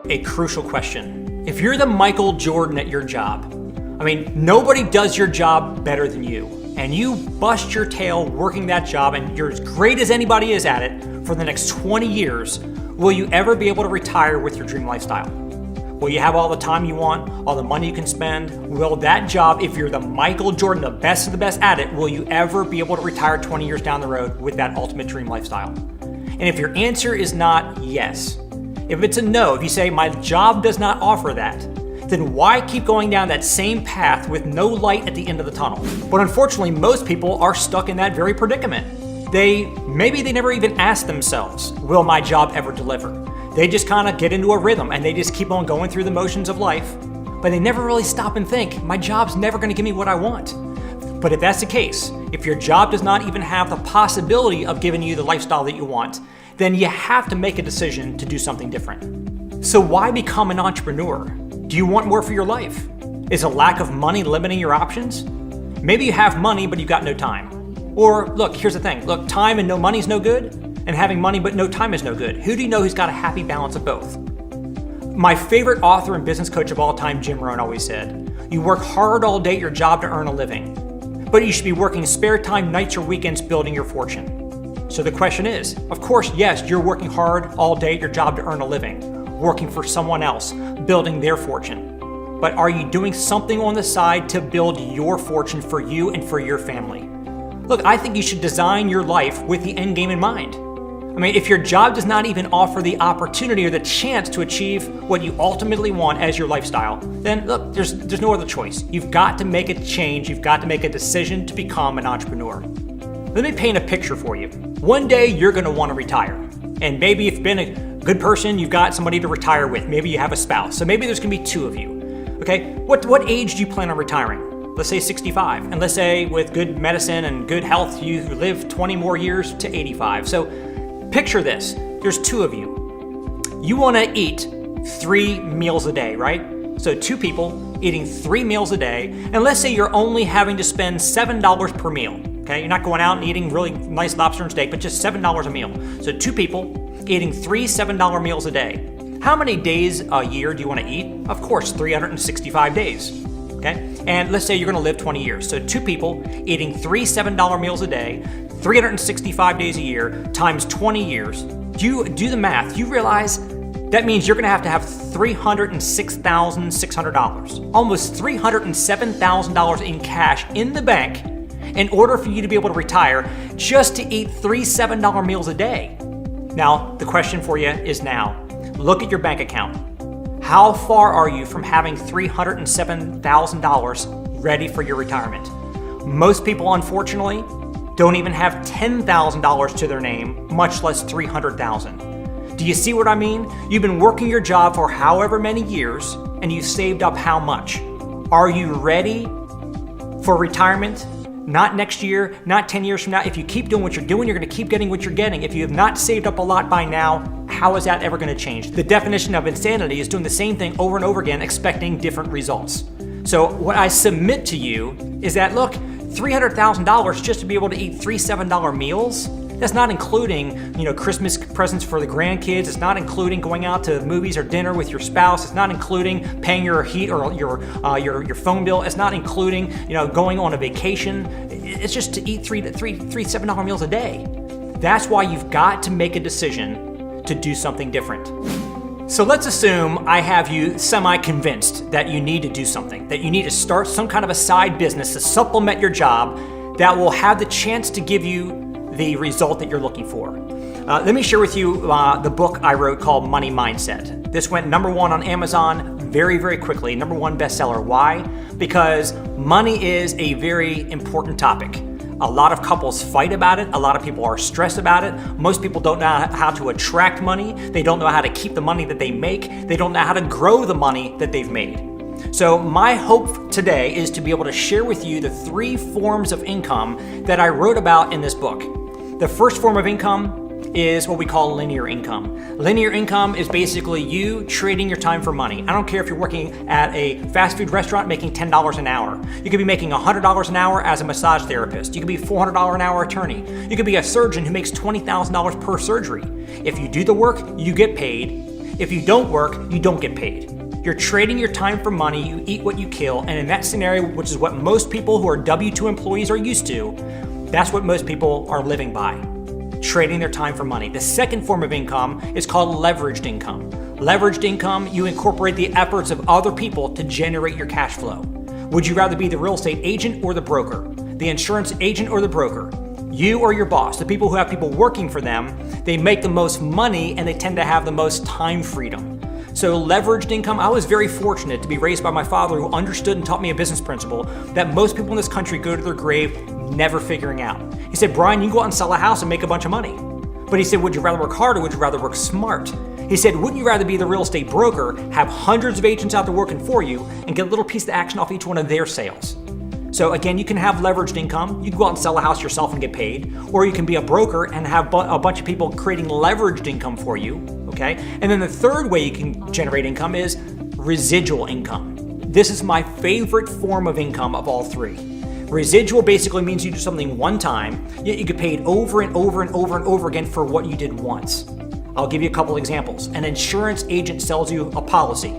A crucial question. If you're the Michael Jordan at your job, nobody does your job better than you, and you bust your tail working that job and you're as great as anybody is at it for the next 20 years, will you ever be able to retire with your dream lifestyle? Will you have all the time you want, all the money you can spend? Will that job, if you're the Michael Jordan, the best of the best at it, will you ever be able to retire 20 years down the road with that ultimate dream lifestyle? And if your answer is not yes, if it's a no, if you say my job does not offer that, then why keep going down that same path with no light at the end of the tunnel? But unfortunately, most people are stuck in that very predicament. Maybe they never even ask themselves, will my job ever deliver? They just kind of get into a rhythm and they just keep on going through the motions of life, but they never really stop and think, my job's never going to give me what I want. But if that's the case, if your job does not even have the possibility of giving you the lifestyle that you want, then you have to make a decision to do something different. So why become an entrepreneur? Do you want more for your life? Is a lack of money limiting your options? Maybe you have money, but you've got no time. Or look, here's the thing. Look, time and no money is no good, and having money but no time is no good. Who do you know who's got a happy balance of both? My favorite author and business coach of all time, Jim Rohn, always said, you work hard all day at your job to earn a living, but you should be working spare time, nights or weekends building your fortune. So the question is, of course, yes, you're working hard all day at your job to earn a living, working for someone else, building their fortune. But are you doing something on the side to build your fortune for you and for your family? Look, I think you should design your life with the end game in mind. If your job does not even offer the opportunity or the chance to achieve what you ultimately want as your lifestyle, then look, there's no other choice. You've got to make a change. You've got to make a decision to become an entrepreneur. Let me paint a picture for you. One day you're going to want to retire. And maybe if you've been a good person, you've got somebody to retire with. Maybe you have a spouse. So maybe there's going to be two of you. Okay, what age do you plan on retiring? Let's say 65. And let's say with good medicine and good health, you live 20 more years to 85. So picture this. There's two of you. You want to eat 3 meals a day, right? So 2 people eating 3 meals a day. And let's say you're only having to spend $7 per meal. Okay, you're not going out and eating really nice lobster and steak, but just $7 a meal. So 2 people eating 3 $7 meals a day. How many days a year do you want to eat? Of course, 365 days. Okay, and let's say you're going to live 20 years. So 2 people eating 3 $7 meals a day, 365 days a year, times 20 years. Do the math. You realize that means you're going to have $306,600, almost $307,000 in cash in the bank in order for you to be able to retire just to eat 3 $7 meals a day. Now, the question for you is now, look at your bank account. How far are you from having $307,000 ready for your retirement? Most people, unfortunately, don't even have $10,000 to their name, much less $300,000. Do you see what I mean? You've been working your job for however many years, and you've saved up how much? Are you ready for retirement? Not next year, not 10 years from now. If you keep doing what you're doing, you're going to keep getting what you're getting. If you have not saved up a lot by now, how is that ever going to change? The definition of insanity is doing the same thing over and over again, expecting different results. So what I submit to you is that, look, $300,000 just to be able to eat 3 $7 meals, that's not including, Christmas presents for the grandkids. It's not including going out to movies or dinner with your spouse. It's not including paying your heat or your phone bill. It's not including, going on a vacation. It's just to eat 3 $7 meals a day. That's why you've got to make a decision to do something different. So let's assume I have you semi-convinced that you need to do something, that you need to start some kind of a side business to supplement your job that will have the chance to give you the result that you're looking for. Let me share with you the book I wrote called Money Mindset. This went #1 on Amazon very, very quickly, #1 bestseller. Why? Because money is a very important topic. A lot of couples fight about it. A lot of people are stressed about it. Most people don't know how to attract money. They don't know how to keep the money that they make. They don't know how to grow the money that they've made. So my hope today is to be able to share with you the 3 forms of income that I wrote about in this book. The first form of income is what we call linear income. Linear income is basically you trading your time for money. I don't care if you're working at a fast food restaurant making $10 an hour. You could be making $100 an hour as a massage therapist. You could be a $400 an hour attorney. You could be a surgeon who makes $20,000 per surgery. If you do the work, you get paid. If you don't work, you don't get paid. You're trading your time for money, you eat what you kill, and in that scenario, which is what most people who are W-2 employees are used to, that's what most people are living by, trading their time for money. The second form of income is called leveraged income. Leveraged income, you incorporate the efforts of other people to generate your cash flow. Would you rather be the real estate agent or the broker? The insurance agent or the broker? You or your boss, the people who have people working for them, they make the most money and they tend to have the most time freedom. So leveraged income, I was very fortunate to be raised by my father who understood and taught me a business principle that most people in this country go to their grave never figuring out. He said, Brian, you can go out and sell a house and make a bunch of money. But he said, would you rather work hard or would you rather work smart? He said, wouldn't you rather be the real estate broker, have hundreds of agents out there working for you, and get a little piece of action off each one of their sales? So again, you can have leveraged income. You can go out and sell a house yourself and get paid, or you can be a broker and have a bunch of people creating leveraged income for you, okay? And then the third way you can generate income is residual income. This is my favorite form of income of all three. Residual basically means you do something one time, yet you get paid over and over and over and over again for what you did once. I'll give you a couple examples. An insurance agent sells you a policy.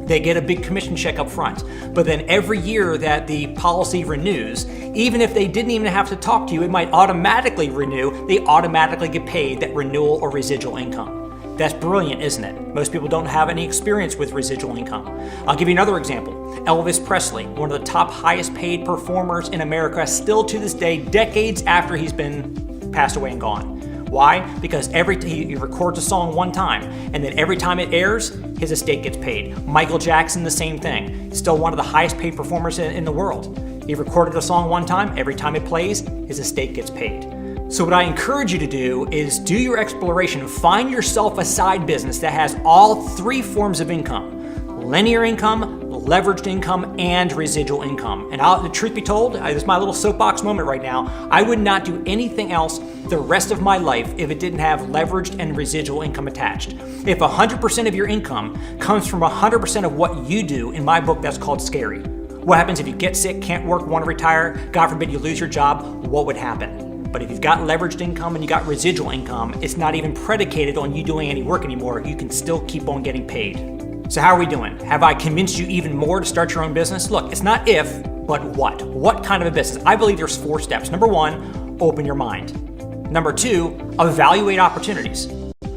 They get a big commission check up front. But then every year that the policy renews, even if they didn't even have to talk to you, it might automatically renew. They automatically get paid that renewal or residual income. That's brilliant, isn't it? Most people don't have any experience with residual income. I'll give you another example. Elvis Presley, one of the top highest paid performers in America, still to this day, decades after he's been passed away and gone. Why? Because he records a song one time, and then every time it airs, his estate gets paid. Michael Jackson, the same thing. Still one of the highest paid performers in the world. He recorded a song one time, every time it plays, his estate gets paid. So what I encourage you to do is do your exploration. Find yourself a side business that has all three forms of income: linear income, leveraged income, and residual income. And the truth be told, this is my little soapbox moment right now, I would not do anything else the rest of my life if it didn't have leveraged and residual income attached. If 100% of your income comes from 100% of what you do, in my book, that's called scary. What happens if you get sick, can't work, want to retire, God forbid you lose your job, what would happen? But if you've got leveraged income and you got residual income, it's not even predicated on you doing any work anymore. You can still keep on getting paid. So how are we doing? Have I convinced you even more to start your own business? Look, it's not if, but what. What kind of a business? I believe there's 4 steps. Number 1, open your mind. Number 2, evaluate opportunities.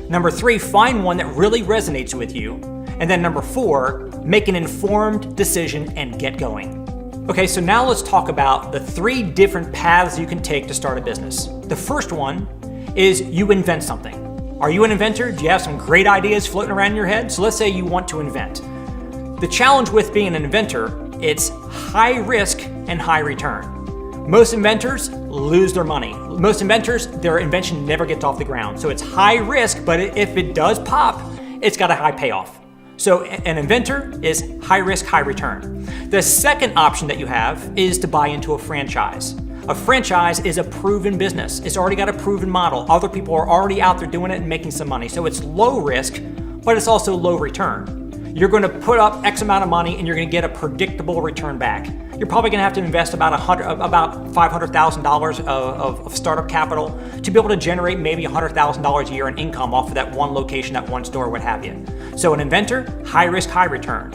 Number 3, find one that really resonates with you. And then number 4, make an informed decision and get going. Okay, so now let's talk about the 3 different paths you can take to start a business. The first one is you invent something. Are you an inventor? Do you have some great ideas floating around in your head? So let's say you want to invent. The challenge with being an inventor, it's high risk and high return. Most inventors lose their money. Most inventors, their invention never gets off the ground. So it's high risk, but if it does pop, it's got a high payoff. So an inventor is high risk, high return. The second option that you have is to buy into a franchise. A franchise is a proven business. It's already got a proven model. Other people are already out there doing it and making some money. So it's low risk, but it's also low return. You're going to put up X amount of money and you're going to get a predictable return back. You're probably going to have to invest about $500,000 of startup capital to be able to generate maybe $100,000 a year in income off of that one location, that one store, what have you. So an inventor, high risk, high return.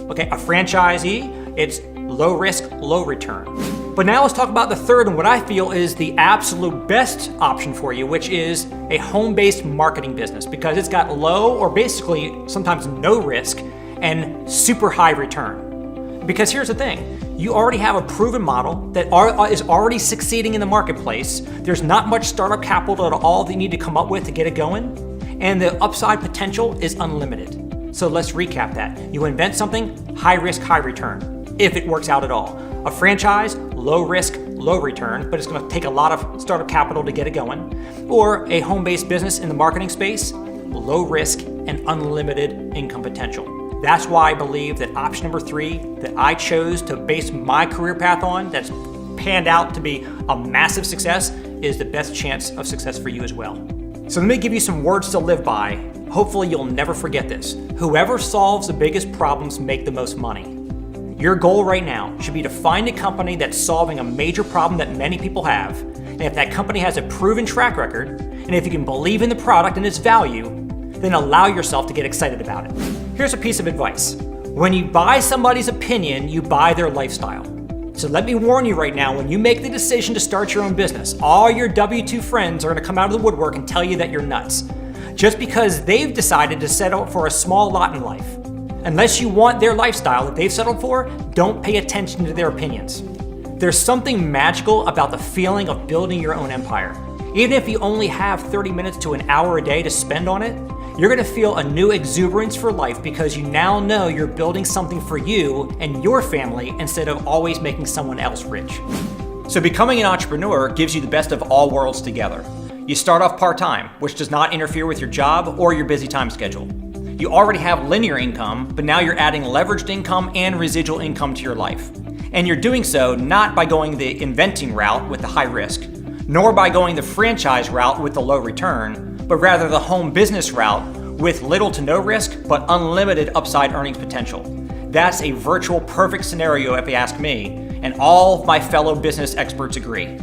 Okay, a franchisee, it's low risk, low return. But now let's talk about the third and what I feel is the absolute best option for you, which is a home-based marketing business, because it's got low or basically sometimes no risk and super high return. Because here's the thing, you already have a proven model that is already succeeding in the marketplace. There's not much startup capital at all that you need to come up with to get it going, and the upside potential is unlimited. So let's recap that. You invent something, high risk, high return, if it works out at all. A franchise, low risk, low return, but it's going to take a lot of startup capital to get it going. Or a home-based business in the marketing space, low risk and unlimited income potential. That's why I believe that option number 3 that I chose to base my career path on, that's panned out to be a massive success, is the best chance of success for you as well. So let me give you some words to live by. Hopefully you'll never forget this. Whoever solves the biggest problems make the most money. Your goal right now should be to find a company that's solving a major problem that many people have. And if that company has a proven track record, and if you can believe in the product and its value, then allow yourself to get excited about it. Here's a piece of advice. When you buy somebody's opinion, you buy their lifestyle. So let me warn you right now, when you make the decision to start your own business, all your W-2 friends are going to come out of the woodwork and tell you that you're nuts. Just because they've decided to settle for a small lot in life. Unless you want their lifestyle that they've settled for, don't pay attention to their opinions. There's something magical about the feeling of building your own empire. Even if you only have 30 minutes to an hour a day to spend on it, you're going to feel a new exuberance for life because you now know you're building something for you and your family instead of always making someone else rich. So becoming an entrepreneur gives you the best of all worlds together. You start off part-time, which does not interfere with your job or your busy time schedule. You already have linear income, but now you're adding leveraged income and residual income to your life. And you're doing so not by going the inventing route with the high risk, nor by going the franchise route with the low return, but rather the home business route with little to no risk, but unlimited upside earnings potential. That's a virtual perfect scenario if you ask me, and all my fellow business experts agree.